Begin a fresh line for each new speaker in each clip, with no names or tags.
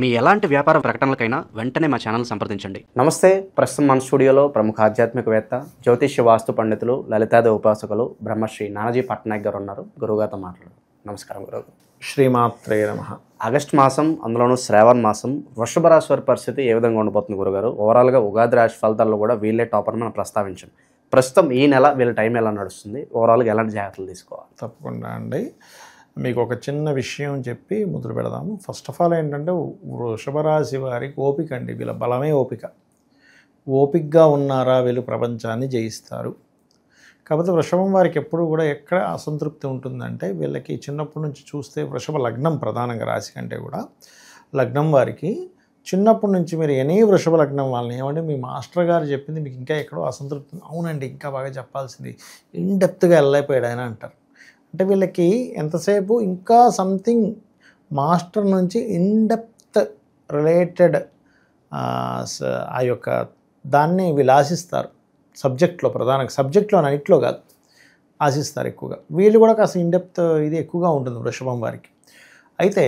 మీ ఎలాంటి వ్యాపార ప్రకటనలకైనా వెంటనే మా ఛానల్ సంప్రదించండి.
నమస్తే. ప్రస్తుతం మన స్టూడియోలో ప్రముఖ ఆధ్యాత్మికవేత్త, జ్యోతిష్య వాస్తు పండితులు, లలితాదేవి ఉపాసకులు బ్రహ్మశ్రీ నానాజీ పట్నాయక్ గారు ఉన్నారు. గురువుగారితో మాట్లాడు. నమస్కారం గురువు.
శ్రీమాత్రే నమః.
ఆగస్టు మాసం, అందులోనూ శ్రావణ మాసం, వృషభ రాశి వారి పరిస్థితి ఏ విధంగా ఉండబోతుంది గురుగారు? ఓవరాల్గా ఉగాది రాశి ఫలితాల్లో కూడా వీళ్ళే టాపర్ మనం ప్రస్తావించాం. ప్రస్తుతం ఈ నెల వీళ్ళ టైం ఎలా నడుస్తుంది? ఓవరాల్గా ఎలాంటి జాగ్రత్తలు తీసుకోవాలి?
తప్పకుండా అండి. మీకు ఒక చిన్న విషయం చెప్పి మొదలు పెడదాము. ఫస్ట్ ఆఫ్ ఆల్ ఏంటంటే, వృషభ రాశి వారికి ఓపిక అండి. వీళ్ళ బలమే ఓపిక. ఓపికగా ఉన్నారా వీళ్ళు ప్రపంచాన్ని జయిస్తారు. కాకపోతే వృషభం వారికి ఎప్పుడు కూడా ఎక్కడ అసంతృప్తి ఉంటుందంటే, వీళ్ళకి చిన్నప్పటి నుంచి చూస్తే వృషభ లగ్నం ప్రధానంగా రాశి కంటే కూడా లగ్నం వారికి చిన్నప్పటి నుంచి మీరు ఎనీ వృషభ లగ్నం వాళ్ళని ఏమంటే మీ మాస్టర్ గారు చెప్పింది మీకు ఇంకా ఎక్కడో అసంతృప్తి, అవునండి ఇంకా బాగా చెప్పాల్సింది, ఇన్డెప్త్గా వెళ్ళైపోయాడు ఆయన అంటారు. అంటే వీళ్ళకి ఎంతసేపు ఇంకా సంథింగ్ మాస్టర్ నుంచి ఇన్డెప్త్ రిలేటెడ్ ఆ యొక్క దాన్ని వీళ్ళు ఆశిస్తారు. సబ్జెక్ట్లో ప్రధానంగా, సబ్జెక్ట్లో అన్నిట్లో కాదు, ఆశిస్తారు ఎక్కువగా. వీళ్ళు కూడా కాస్త ఇన్డెప్త్ ఇది ఎక్కువగా ఉంటుంది వృషభం వారికి. అయితే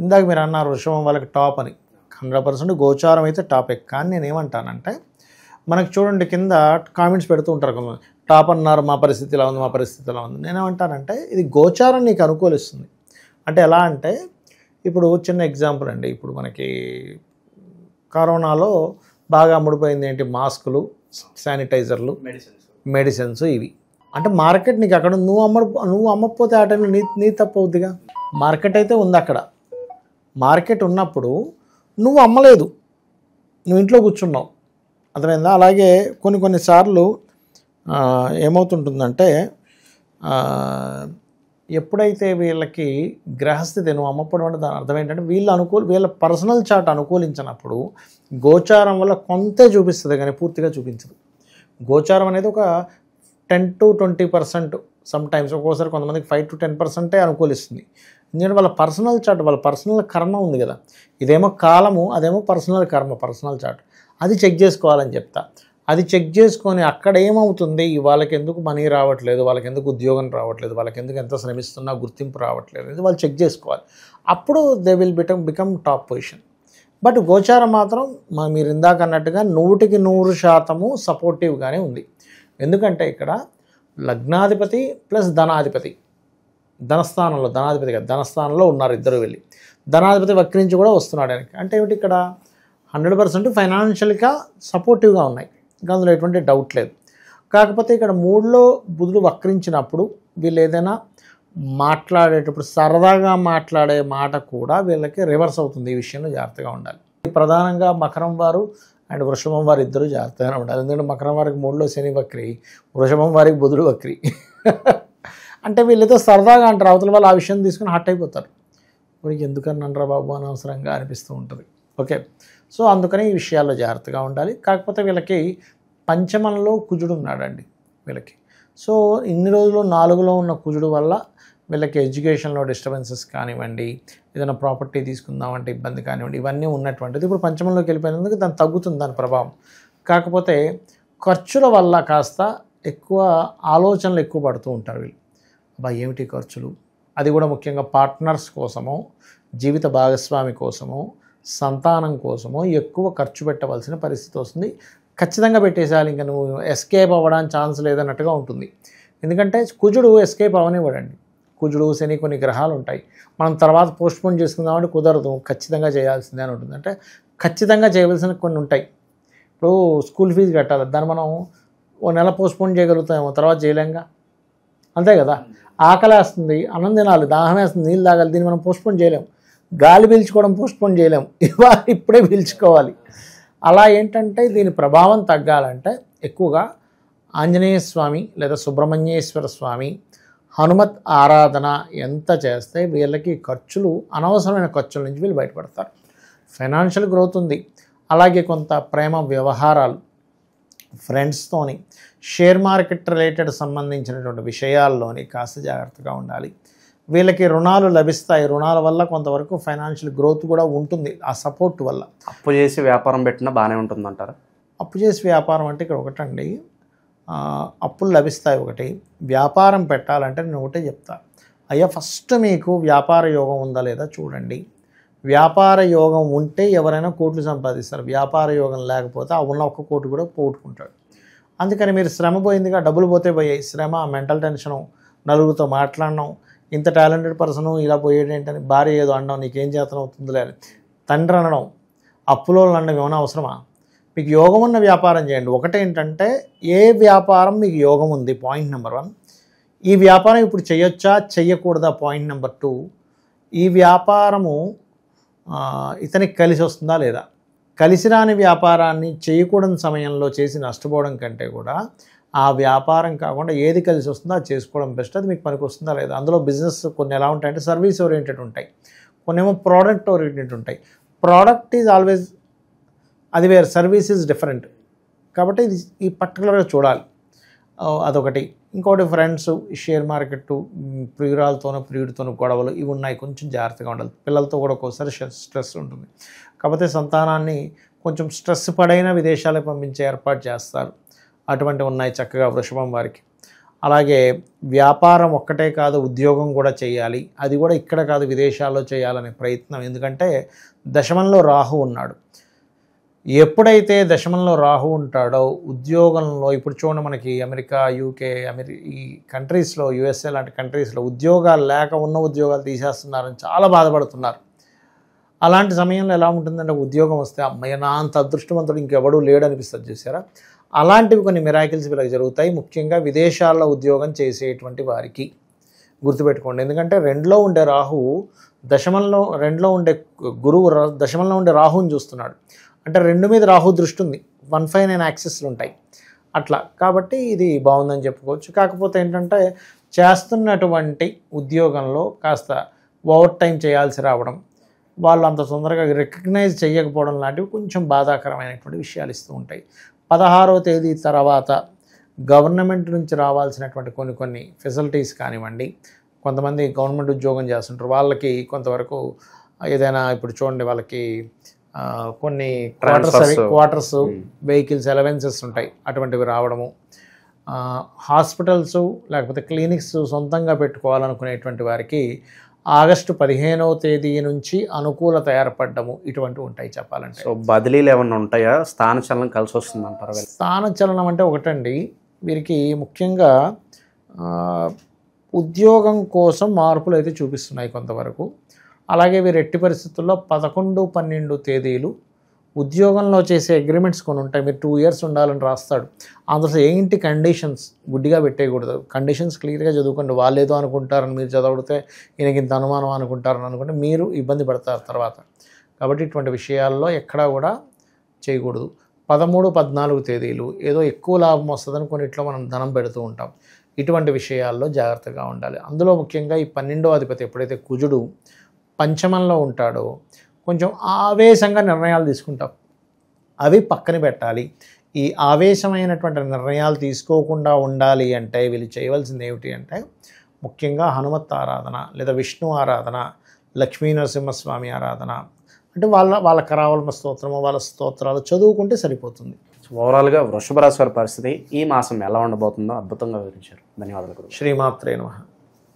ఇందాక మీరు అన్నారు వృషభం వాళ్ళకి టాప్ అని. 100% గోచారం అయితే టాపే. కానీ నేను ఏమంటానంటే, మనకు చూడండి కింద కామెంట్స్ పెడుతూ ఉంటారు కొంతమంది, టాప్ అన్నారు, మా పరిస్థితి ఇలా ఉంది, మా పరిస్థితి ఇలా ఉంది. నేనేమంటానంటే, ఇది గోచారం నీకు అనుకూలిస్తుంది. అంటే ఎలా అంటే, ఇప్పుడు చిన్న ఎగ్జాంపుల్ అండి. ఇప్పుడు మనకి కరోనాలో బాగా అమ్ముడిపోయింది ఏంటి? మాస్కులు, శానిటైజర్లు, మెడిసిన్స్. ఇవి అంటే మార్కెట్ నీకు అక్కడ నువ్వు అమ్మకపోతే ఆ టైంలో నీ తప్పు అవుద్దిగా. మార్కెట్ అయితే ఉంది అక్కడ. మార్కెట్ ఉన్నప్పుడు నువ్వు అమ్మలేదు, నువ్వు ఇంట్లో కూర్చున్నావు, అర్థమైందా? అలాగే కొన్నిసార్లు ఏమవుతుంటుందంటే, ఎప్పుడైతే వీళ్ళకి గ్రహస్థితి నువ్వు అమ్మకపోవడం అంటే దాని అర్థం ఏంటంటే, వీళ్ళ పర్సనల్ చార్ట్ అనుకూలించినప్పుడు గోచారం వల్ల కొంతే చూపిస్తుంది కానీ పూర్తిగా చూపించదు. గోచారం అనేది ఒక 10 to 20%, సమ్టైమ్స్ ఒక్కోసారి కొంతమందికి 5 to 10% అనుకూలిస్తుంది. ఎందుకంటే వాళ్ళ పర్సనల్ చార్ట్, వాళ్ళ పర్సనల్ కర్మ ఉంది కదా. ఇదేమో కాలము, అదేమో పర్సనల్ కర్మ, పర్సనల్ చార్ట్. అది చెక్ చేసుకోవాలని చెప్తా. అది చెక్ చేసుకొని అక్కడ ఏమవుతుంది, వాళ్ళకి ఎందుకు మనీ రావట్లేదు, వాళ్ళకి ఎందుకు ఉద్యోగం రావట్లేదు, వాళ్ళకి ఎందుకు ఎంత శ్రమిస్తున్నా గుర్తింపు రావట్లేదు, ఇది వాళ్ళు చెక్ చేసుకోవాలి. అప్పుడు they will become top position. But గోచారం మాత్రం మీరు ఇందాక అన్నట్టుగా 100% సపోర్టివ్గానే ఉంది. ఎందుకంటే ఇక్కడ లగ్నాధిపతి ప్లస్ ధనాధిపతి, ధనస్థానంలో ఉన్నారు ఇద్దరు వెళ్ళి. ధనాధిపతి వక్రించి కూడా వస్తున్నాడు ఆయనకి. అంటే ఏమిటి, ఇక్కడ 100% ఫైనాన్షియల్గా సపోర్టివ్గా ఉన్నాయి, ఇంకా అందులో ఎటువంటి డౌట్ లేదు. కాకపోతే ఇక్కడ 3లో బుధుడు వక్రించినప్పుడు వీళ్ళు ఏదైనా మాట్లాడేటప్పుడు సరదాగా మాట్లాడే మాట కూడా వీళ్ళకి రివర్స్ అవుతుంది. ఈ విషయంలో జాగ్రత్తగా ఉండాలి. ప్రధానంగా మకరం వారు అండ్ వృషభం వారు ఇద్దరు జాగ్రత్తగానే ఉండాలి. ఎందుకంటే మకరం వారికి 3లో శని వక్రి, వృషభం వారికి బుధుడు వక్రి. అంటే వీళ్ళేదో సరదాగా అంటారు, అవతల వాళ్ళు ఆ విషయం తీసుకుని హట్ అయిపోతారు. వీరికి ఎందుకని అనరా బాబు అనవసరంగా అనిపిస్తూ ఉంటుంది. ఓకే, సో అందుకని ఈ విషయాల్లో జాగ్రత్తగా ఉండాలి. కాకపోతే వీళ్ళకి పంచమంలో కుజుడు ఉన్నాడండి వీళ్ళకి. సో ఇన్ని రోజులు 4లో ఉన్న కుజుడు వల్ల వీళ్ళకి ఎడ్యుకేషన్లో డిస్టర్బెన్సెస్ కానివ్వండి, ఏదైనా ప్రాపర్టీ తీసుకుందామంటే ఇబ్బంది కానివ్వండి, ఇవన్నీ ఉన్నటువంటిది. ఇప్పుడు పంచమంలోకి వెళ్ళిపోయినందుకు దాని తగ్గుతుంది దాని ప్రభావం. కాకపోతే ఖర్చుల వల్ల కాస్త ఎక్కువ ఆలోచనలు ఎక్కువ పడుతూ ఉంటారు వీళ్ళు. అబ్బా ఏమిటి ఖర్చులు, అది కూడా ముఖ్యంగా పార్ట్నర్స్ కోసమో, జీవిత భాగస్వామి కోసమో, సంతానం కోసమో ఎక్కువ ఖర్చు పెట్టవలసిన పరిస్థితి వస్తుంది. ఖచ్చితంగా పెట్టేసేయాలి, ఇంకా నువ్వు ఎస్కేప్ అవ్వడానికి ఛాన్స్ లేదన్నట్టుగా ఉంటుంది. ఎందుకంటే కుజుడు ఎస్కేప్ అవనివ్వడండి. కుజుడు, శని కొన్ని గ్రహాలు ఉంటాయి. మనం తర్వాత పోస్ట్పోన్ చేసుకుందామంటే కుదరదు, ఖచ్చితంగా చేయాల్సిందే అని ఉంటుంది. అంటే ఖచ్చితంగా చేయవలసిన కొన్ని ఉంటాయి. ఇప్పుడు స్కూల్ ఫీజు కట్టాలి, దాన్ని మనం ఓ నెల పోస్ట్పోన్ చేయగలుగుతామేమో, తర్వాత చేయలేంగా, అంతే కదా. ఆకలి వేస్తుంది, అన్నం తినాలి, దాహం వేస్తుంది, నీళ్ళు తాగాలి, దీన్ని మనం పోస్ట్పోన్ చేయలేము. గాలి పీల్చుకోవడం పోస్ట్పోన్ చేయలేము, ఇప్పుడే పీల్చుకోవాలి. అలా ఏంటంటే దీని ప్రభావం తగ్గాలంటే ఎక్కువగా ఆంజనేయ స్వామి లేదా సుబ్రహ్మణ్యేశ్వర స్వామి, హనుమత్ ఆరాధన ఎంత చేస్తే వీళ్ళకి ఖర్చులు, అనవసరమైన ఖర్చుల నుంచి వీళ్ళు బయటపడతారు. ఫైనాన్షియల్ గ్రోత్ ఉంది. అలాగే కొంత ప్రేమ వ్యవహారాలు, ఫ్రెండ్స్తోని, షేర్ మార్కెట్ రిలేటెడ్ సంబంధించినటువంటి విషయాల్లోని కాస్త జాగ్రత్తగా ఉండాలి. వీళ్ళకి రుణాలు లభిస్తాయి. రుణాల వల్ల కొంతవరకు ఫైనాన్షియల్ గ్రోత్ కూడా ఉంటుంది ఆ సపోర్ట్ వల్ల.
అప్పు చేసి వ్యాపారం పెట్టినా బాగానే ఉంటుందంటారా?
అప్పు చేసి వ్యాపారం అంటే ఇక్కడ ఒకటండి, అప్పులు లభిస్తాయి ఒకటి. వ్యాపారం పెట్టాలంటే నేను ఒకటే చెప్తా, అయ్యా ఫస్ట్ మీకు వ్యాపార యోగం ఉందా లేదా చూడండి. వ్యాపార యోగం ఉంటే ఎవరైనా కోట్లు సంపాదిస్తారు, వ్యాపార యోగం లేకపోతే ఆ ఉన్న ఒక్క కోటి కూడా పోగొట్టుకుంటాడు. అందుకని మీరు శ్రమ పోయిందిగా, డబ్బులు పోతే పోయాయి, శ్రమ, మెంటల్ టెన్షను, నలుగురితో మాట్లాడడం, ఇంత టాలెంటెడ్ పర్సను ఇలా పోయేది ఏంటని భార్య ఏదో అనడం, నీకేం చేతనం అవుతుందిలే అని తండ్రి అనడం, అప్పులో అనడం ఏమైనా అవసరమా? మీకు యోగం ఉన్న వ్యాపారం చేయండి. ఒకటేంటంటే ఏ వ్యాపారం మీకు యోగం ఉంది, పాయింట్ నెంబర్ 1. ఈ వ్యాపారం ఇప్పుడు చేయొచ్చా చెయ్యకూడదా, పాయింట్ నెంబర్ 2. ఈ వ్యాపారము ఇతనికి కలిసి వస్తుందా లేదా. కలిసి రాని వ్యాపారాన్ని చేయకూడని సమయంలో చేసి నష్టపోవడం కంటే కూడా ఆ వ్యాపారం కాకుండా ఏది కలిసి వస్తుందో అది చేసుకోవడం బెస్ట్. అది మీకు పనికి వస్తుందా లేదా. అందులో బిజినెస్ కొన్ని ఎలా ఉంటాయంటే సర్వీస్ ఓరియంటెడ్ ఉంటాయి, కొన్ని ఏమో ప్రోడక్ట్ ఓరియంటెడ్ ఉంటాయి. ప్రోడక్ట్ ఈజ్ ఆల్వేస్ అది వేరు, సర్వీస్ ఈజ్ డిఫరెంట్. కాబట్టి ఇది ఈ పర్టికులర్గా చూడాలి. అదొకటి. ఇంకోటి ఫ్రెండ్స్, షేర్ మార్కెట్, ప్రియుడితోనూ గొడవలు ఇవి ఉన్నాయి, కొంచెం జాగ్రత్తగా ఉండాలి. పిల్లలతో కూడా ఒక్కోసారి స్ట్రెస్ ఉంటుంది. కాకపోతే సంతానాన్ని కొంచెం స్ట్రెస్ పడైన విదేశాలకు పంపించే ఏర్పాటు చేస్తారు. అటువంటివి ఉన్నాయి చక్కగా వృషభం వారికి. అలాగే వ్యాపారం ఒక్కటే కాదు, ఉద్యోగం కూడా చేయాలి. అది కూడా ఇక్కడ కాదు, విదేశాల్లో చేయాలనే ప్రయత్నం. ఎందుకంటే దశమంలో రాహు ఉన్నాడు. ఎప్పుడైతే దశమంలో రాహు ఉంటాడో ఉద్యోగంలో, ఇప్పుడు చూడండి మనకి అమెరికా, యూకే, ఈ కంట్రీస్లో, యుఎస్ఏ లాంటి కంట్రీస్లో ఉద్యోగాలు లేక ఉన్న ఉద్యోగాలు తీసేస్తున్నారని చాలా బాధపడుతున్నారు. అలాంటి సమయంలో ఎలా ఉంటుందంటే ఉద్యోగం వస్తే అమ్మయ్య నా అంత అదృష్టవంతుడు ఇంకెవడూ లేడనిపిస్తుంది, చూసారా. అలాంటివి కొన్ని మిరాకిల్స్ వీళ్ళకి జరుగుతాయి, ముఖ్యంగా విదేశాల్లో ఉద్యోగం చేసేటువంటి వారికి. గుర్తుపెట్టుకోండి. ఎందుకంటే 2లో ఉండే రాహువు దశమంలో, 2లో ఉండే గురువు దశమంలో ఉండే రాహుని చూస్తున్నాడు. అంటే 2 మీద రాహు దృష్టి ఉంది, 159 యాక్సెస్లు ఉంటాయి అట్లా. కాబట్టి ఇది బాగుందని చెప్పుకోవచ్చు. కాకపోతే ఏంటంటే చేస్తున్నటువంటి ఉద్యోగంలో కాస్త ఓవర్ టైం చేయాల్సి రావడం, వాళ్ళు అంత తొందరగా రికగ్నైజ్ చేయకపోవడం లాంటివి కొంచెం బాధాకరమైనటువంటి విషయాలు ఇస్తూ ఉంటాయి. 16వ తేదీ తర్వాత గవర్నమెంట్ నుంచి రావాల్సినటువంటి కొన్ని ఫెసిలిటీస్ కానివ్వండి, కొంతమంది గవర్నమెంట్ ఉద్యోగం చేస్తుంటారు, వాళ్ళకి కొంతవరకు ఏదైనా, ఇప్పుడు చూడండి వాళ్ళకి కొన్ని క్వార్టర్స్, వెహికల్స్, అలవెన్సెస్ ఉంటాయి, అటువంటివి రావడము. హాస్పిటల్స్ లేకపోతే క్లినిక్స్ సొంతంగా పెట్టుకోవాలనుకునేటువంటి వారికి ఆగస్టు 15వ తేదీ నుంచి అనుకూలత ఏర్పడము, ఇటువంటివి ఉంటాయి చెప్పాలంటే.
సో బదిలీలు ఏమన్నా ఉంటాయా, స్థానచలనం కలిసి వస్తుందంటారు?
స్థానచలనం అంటే ఒకటండి, వీరికి ముఖ్యంగా ఉద్యోగం కోసం మార్పులు అయితే చూపిస్తున్నాయి కొంతవరకు. అలాగే వీరు ఎట్టి పరిస్థితుల్లో 11, 12 తేదీలు ఉద్యోగంలో చేసే అగ్రిమెంట్స్ కొన్ని ఉంటాయి. మీరు 2 years ఉండాలని రాస్తాడు. అందులో ఏంటి కండిషన్స్ గుడ్డిగా పెట్టేయకూడదు. కండిషన్స్ క్లియర్గా చదువుకోండి. వాళ్ళు ఏదో అనుకుంటారని మీరు చదివితే ఈయనకి ఇంత అనుమానం అనుకుంటారని అనుకుంటే మీరు ఇబ్బంది పడతారు తర్వాత. కాబట్టి ఇటువంటి విషయాల్లో ఎక్కడా కూడా చేయకూడదు. 13, 14 తేదీలు ఏదో ఎక్కువ లాభం వస్తుందని కొన్నిట్లో మనం ధనం పెడుతూ ఉంటాం. ఇటువంటి విషయాల్లో జాగ్రత్తగా ఉండాలి. అందులో ముఖ్యంగా ఈ 12వ అధిపతి ఎప్పుడైతే కుజుడు పంచమంలో ఉంటాడో కొంచెం ఆవేశంగా నిర్ణయాలు తీసుకుంటాం, అవి పక్కన పెట్టాలి. ఈ ఆవేశమైనటువంటి నిర్ణయాలు తీసుకోకుండా ఉండాలి అంటే వీళ్ళు చేయవలసింది ఏమిటి అంటే ముఖ్యంగా హనుమత్ ఆరాధన లేదా విష్ణు ఆరాధన, లక్ష్మీ నరసింహస్వామి ఆరాధన, అంటే వాళ్ళ కరావళమ స్తోత్రము, వాళ్ళ స్తోత్రాలు చదువుకుంటే సరిపోతుంది.
ఓవరాల్గా వృషభ రాశి వారి పరిస్థితి ఈ మాసం ఎలా ఉండబోతుందో అద్భుతంగా వివరించారు. ధన్యవాదాలు.
శ్రీమాత్రే నమః.